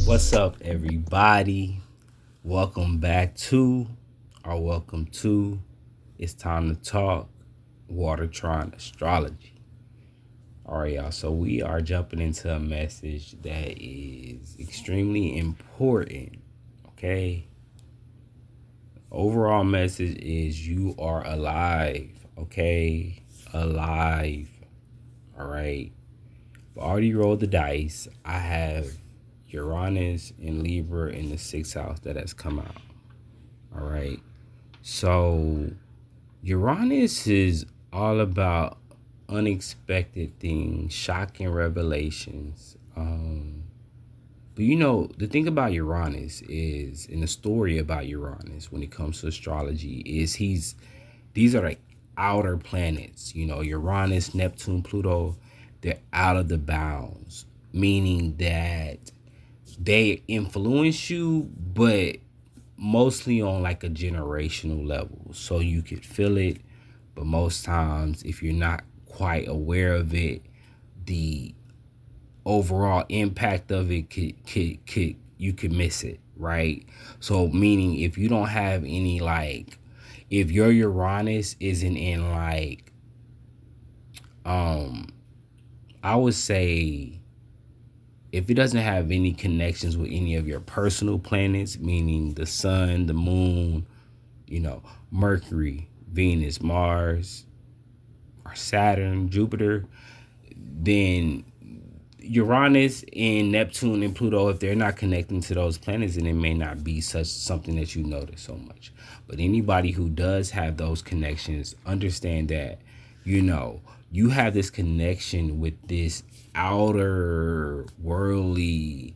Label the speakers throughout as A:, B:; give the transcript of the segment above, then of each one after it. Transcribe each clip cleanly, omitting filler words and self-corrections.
A: What's up, everybody? Welcome to It's Time to Talk Watertron Astrology. All right, y'all. So we are jumping into a message that is extremely important. Okay. Overall message is you are alive. Okay. Alive. All right. I already rolled the dice. I have Uranus and Libra in the sixth house that has come out. All right. So Uranus is all about unexpected things, shocking revelations. But the thing about Uranus is, in the story about Uranus when it comes to astrology, is these are like outer planets. Uranus, Neptune, Pluto, they're out of the bounds, meaning that they influence you, but mostly on like a generational level. So you could feel it, but most times if you're not quite aware of it, the overall impact of it could you could miss it, right? So meaning if you don't have any if your Uranus isn't in I would say if it doesn't have any connections with any of your personal planets, meaning the sun, the moon, Mercury, Venus, Mars, or Saturn, Jupiter, then Uranus and Neptune and Pluto, if they're not connecting to those planets, then it may not be something that you notice so much. But anybody who does have those connections, understand that, you have this connection with this outer worldly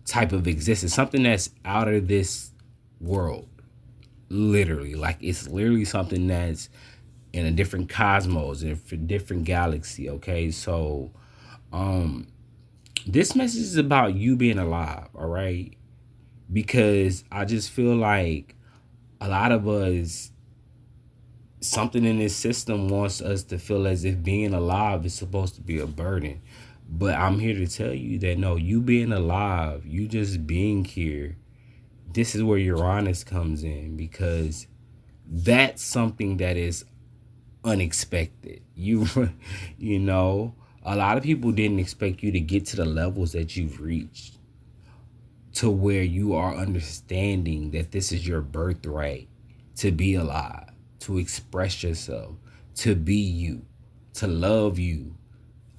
A: type of existence, something that's out of this world, literally. Like it's literally something that's in a different cosmos, in a different galaxy. Okay, so this message is about you being alive. All right, because I just feel like a lot of us, something in this system wants us to feel as if being alive is supposed to be a burden. But I'm here to tell you that no, you being alive, you just being here, this is where Uranus comes in, because that's something that is unexpected. A lot of people didn't expect you to get to the levels that you've reached, to where you are understanding that this is your birthright, to be alive, to express yourself, to be you, to love you,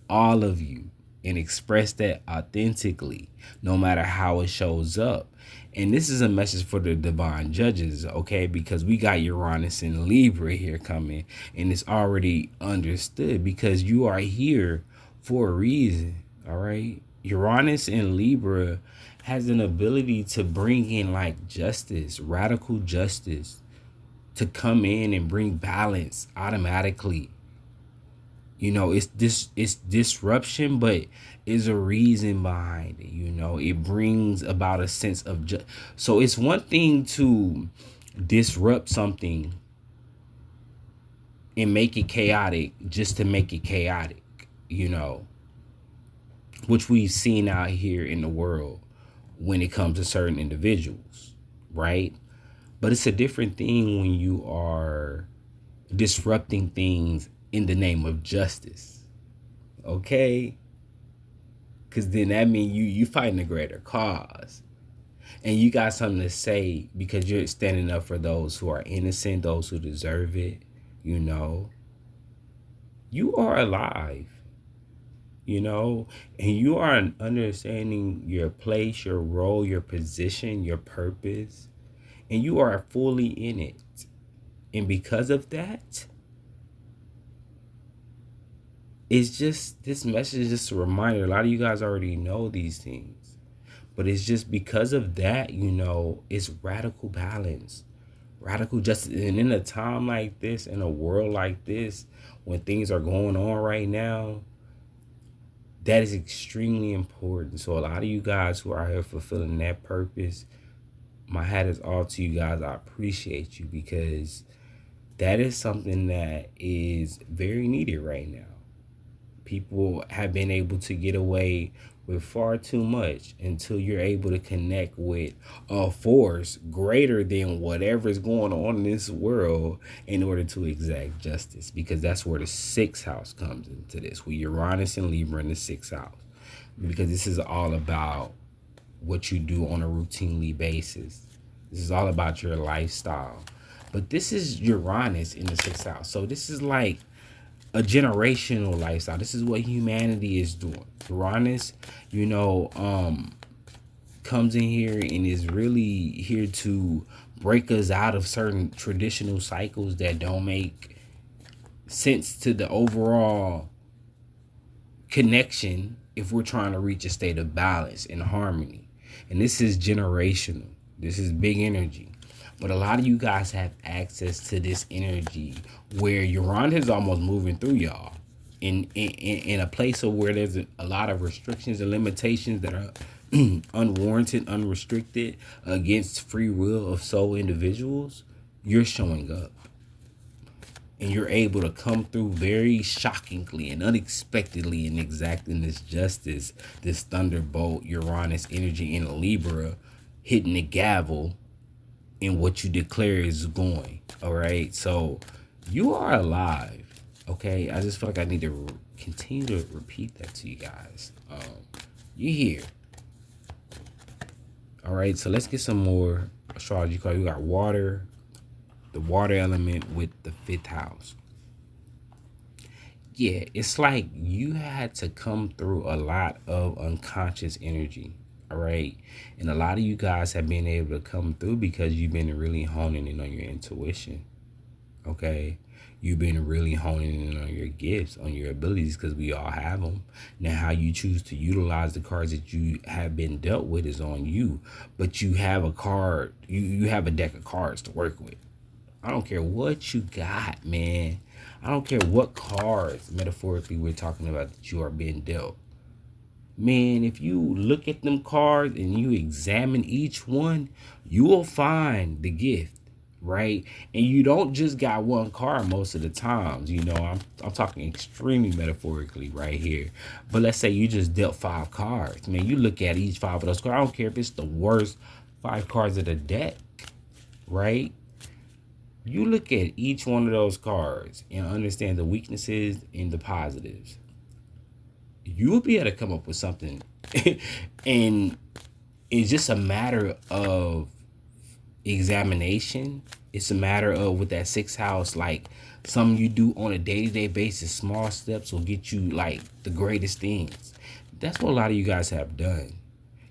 A: all of you, and express that authentically, no matter how it shows up. And this is a message for the divine judges, okay? Because we got Uranus and Libra here coming, and it's already understood because you are here for a reason, all right? Uranus and Libra has an ability to bring in like justice, radical justice, to come in and bring balance automatically. It's disruption, but is a reason behind it. It brings about a sense of so it's one thing to disrupt something and make it chaotic just to make it chaotic, which we've seen out here in the world when it comes to certain individuals, right? But it's a different thing when you are disrupting things in the name of justice, okay? Because then that means you fighting a greater cause, and you got something to say because you're standing up for those who are innocent, those who deserve it. You are alive, and you are understanding your place, your role, your position, your purpose, and you are fully in it. And because of that, it's just, this message is just a reminder. A lot of you guys already know these things, but it's just because of that, it's radical balance, radical justice. And in a time like this, in a world like this, when things are going on right now, that is extremely important. So a lot of you guys who are here fulfilling that purpose, my hat is off to you guys. I appreciate you, because that is something that is very needed right now. People have been able to get away with far too much until you're able to connect with a force greater than whatever's going on in this world in order to exact justice. Because that's where the sixth house comes into this, with Uranus and Libra in the sixth house. Because this is all about what you do on a routinely basis. This is all about your lifestyle. But this is Uranus in the sixth house. So this is like a generational lifestyle. This is what humanity is doing. Uranus, comes in here and is really here to break us out of certain traditional cycles that don't make sense to the overall connection if we're trying to reach a state of balance and harmony. And this is generational. This is big energy. But a lot of you guys have access to this energy where Uranus is almost moving through y'all in a place of where there's a lot of restrictions and limitations that are unwarranted, unrestricted, against free will of soul individuals. You're showing up. And you're able to come through very shockingly and unexpectedly and exacting this justice, this thunderbolt, Uranus energy in Libra, hitting the gavel in what you declare is going. All right. So you are alive. Okay. I just feel like I need to continue to repeat that to you guys. You're here. All right. So let's get some more astrology cards. We got water, the water element with the fifth house. Yeah. It's like you had to come through a lot of unconscious energy. All right. And a lot of you guys have been able to come through because you've been really honing in on your intuition. Okay. You've been really honing in on your gifts, on your abilities, because we all have them. Now, how you choose to utilize the cards that you have been dealt with is on you. But you have a card, you have a deck of cards to work with. I don't care what you got, man. I don't care what cards, metaphorically, we're talking about that you are being dealt. Man, if you look at them cards and you examine each one, you will find the gift, right? And you don't just got one card most of the times. I'm talking extremely metaphorically right here. But let's say you just dealt 5 cards. Man, you look at each 5 of those cards. I don't care if it's the worst 5 cards of the deck, right? You look at each one of those cards and understand the weaknesses and the positives. You will be able to come up with something. And it's just a matter of examination. It's a matter of, with that sixth house, like something you do on a day-to-day basis, small steps will get you like the greatest things. That's what a lot of you guys have done.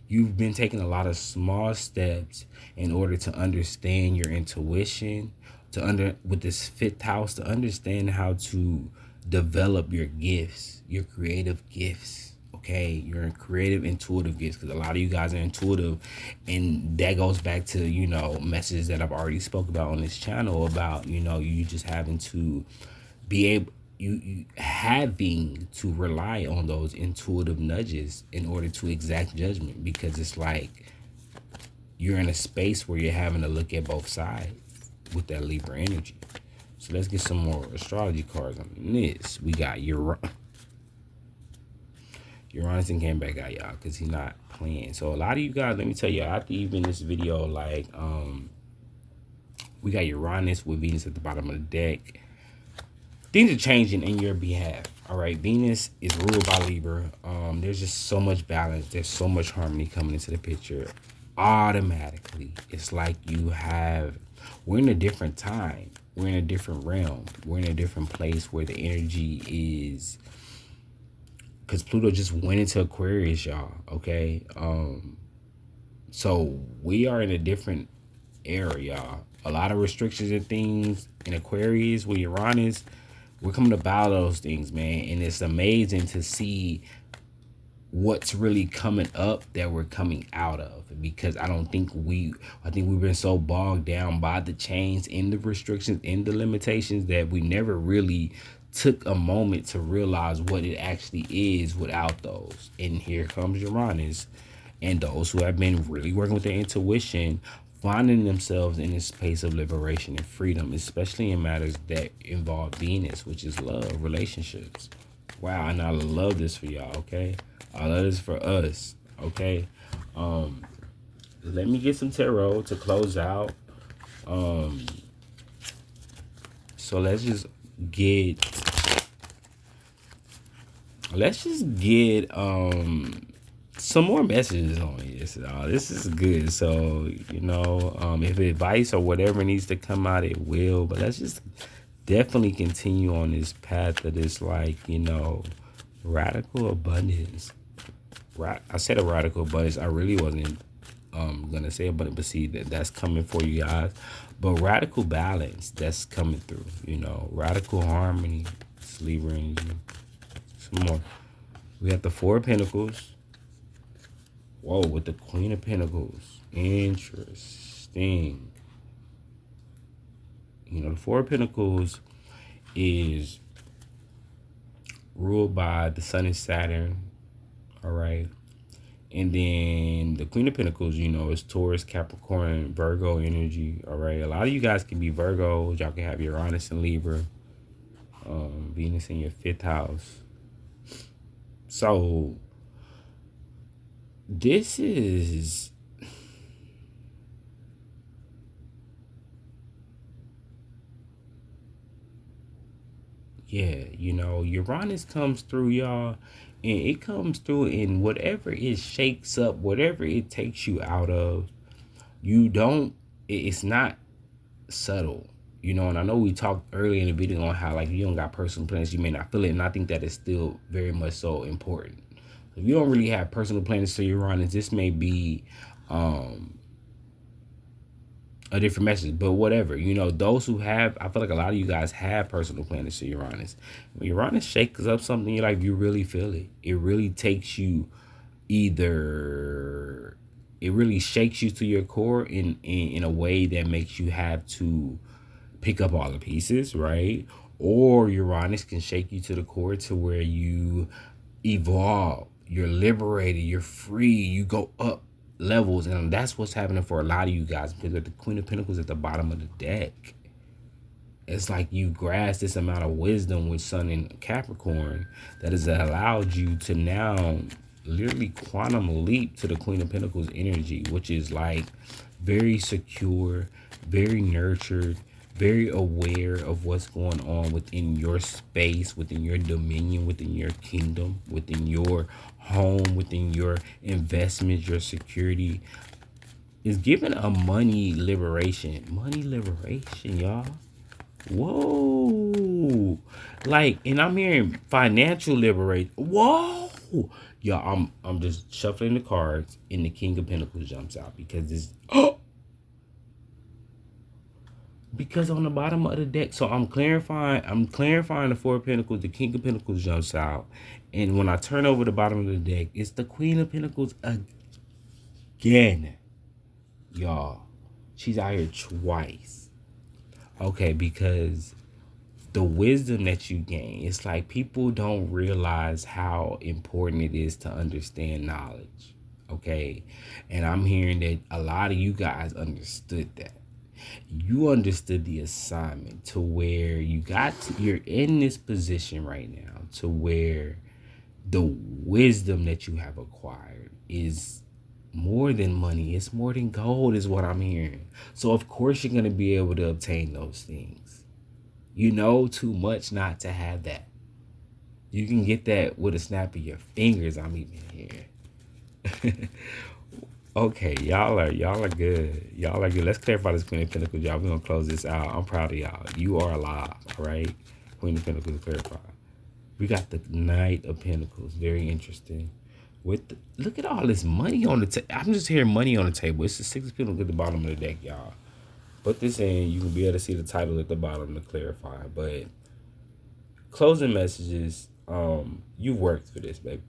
A: You've been taking a lot of small steps in order to understand your intuition, with this fifth house, to understand how to develop your gifts, your creative gifts. Okay, your creative, intuitive gifts, because a lot of you guys are intuitive, and that goes back to messages that I've already spoke about on this channel about you just having to be able, you having to rely on those intuitive nudges in order to exact judgment, because it's like you're in a space where you're having to look at both sides with that Libra energy. So let's get some more astrology cards on this. We got Uranus came back out, y'all, because he's not playing. So a lot of you guys, let me tell you, after even this video, like, we got Uranus with Venus at the bottom of the deck. Things are changing in your behalf. All right, Venus is ruled by Libra. There's just so much balance. There's so much harmony coming into the picture. Automatically, it's like we're in a different time. We're in a different realm. We're in a different place where the energy is, because Pluto just went into Aquarius, y'all. Okay. So we are in a different era, y'all. A lot of restrictions and things in Aquarius with Uranus. We're coming to battle those things, man. And it's amazing to see what's really coming up that we're coming out of, because I think we've been so bogged down by the chains and the restrictions and the limitations that we never really took a moment to realize what it actually is without those. And here comes Uranus, and those who have been really working with their intuition, finding themselves in this space of liberation and freedom, especially in matters that involve Venus, which is love, relationships. Wow, and I love this for y'all, okay? I love this for us, okay? Let me get some tarot to close out. Um, so get let's just get some more messages on this. This is good. So, if advice or whatever needs to come out, it will. But let's just definitely continue on this path of this, radical abundance. Right? I said a radical abundance. I really wasn't gonna say abundance, but see that's coming for you guys. But radical balance, that's coming through. Radical harmony. It's Libra energy. Some more. We have the Four of Pentacles. Whoa, with the Queen of Pentacles. Interesting. The Four of Pentacles is ruled by the Sun and Saturn. All right. And then the Queen of Pentacles, is Taurus, Capricorn, Virgo energy. All right. A lot of you guys can be Virgos. Y'all can have Uranus and Libra. Venus in your 5th house. So this is Uranus comes through, y'all, and it comes through in whatever it shakes up, whatever it takes you out of. It's not subtle, and I know we talked earlier in the video on how, you don't got personal planets, you may not feel it, and I think that is still very much so important. If you don't really have personal planets to Uranus, this may be a different message, but whatever. Those who have, I feel like a lot of you guys have personal planets to Uranus. When Uranus shakes up something, you really feel it. It really takes you it really shakes you to your core in a way that makes you have to pick up all the pieces, right? Or Uranus can shake you to the core to where you evolve, you're liberated, you're free, you go up levels, and that's what's happening for a lot of you guys, because with the Queen of Pentacles at the bottom of the deck, it's like you grasp this amount of wisdom with Sun in Capricorn that has allowed you to now literally quantum leap to the Queen of Pentacles energy, which is very secure, very nurtured, very aware of what's going on within your space, within your dominion, within your kingdom, within your home, within your investments, your security. Is given a money liberation. Money liberation, y'all. Whoa. And I'm hearing financial liberation. Whoa. Y'all, I'm just shuffling the cards and the King of Pentacles jumps out because this because on the bottom of the deck, so I'm clarifying the Four of Pentacles, the King of Pentacles jumps out, and when I turn over the bottom of the deck, it's the Queen of Pentacles again. Y'all, she's out here twice. Okay, because the wisdom that you gain, it's like people don't realize how important it is to understand knowledge. Okay, and I'm hearing that a lot of you guys understood that. You understood the assignment to where you're in this position right now to where the wisdom that you have acquired is more than money. It's more than gold is what I'm hearing. So of course you're going to be able to obtain those things. You know too much not to have that. You can get that with a snap of your fingers. I'm even here. Okay, y'all are good. Y'all are good. Let's clarify this Queen of Pentacles, y'all. We're gonna close this out. I'm proud of y'all. You are alive, all right? Queen of Pentacles clarified. We got the Knight of Pentacles. Very interesting. Look at all this money on the table. I'm just hearing money on the table. It's the Six of Pentacles at the bottom of the deck, y'all. Put this in. You can be able to see the title at the bottom to clarify. But closing messages. You worked for this, baby.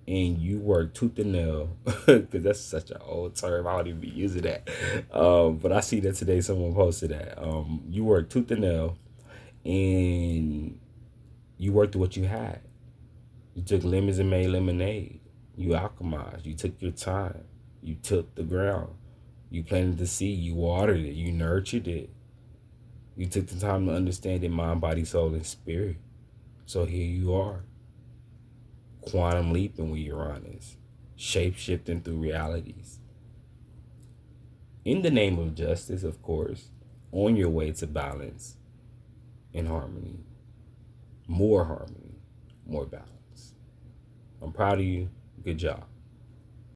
A: And you work tooth and nail, because that's such an old term. I don't even be using that. But I see that today someone posted that. You work tooth and nail, and you worked what you had. You took lemons and made lemonade. You alchemized. You took your time. You took the ground. You planted the seed. You watered it. You nurtured it. You took the time to understand it, mind, body, soul, and spirit. So here you are. quantum leaping with Uranus, shape shifting through realities. In the name of justice, of course, on your way to balance and harmony. More harmony, more balance. I'm proud of you. Good job.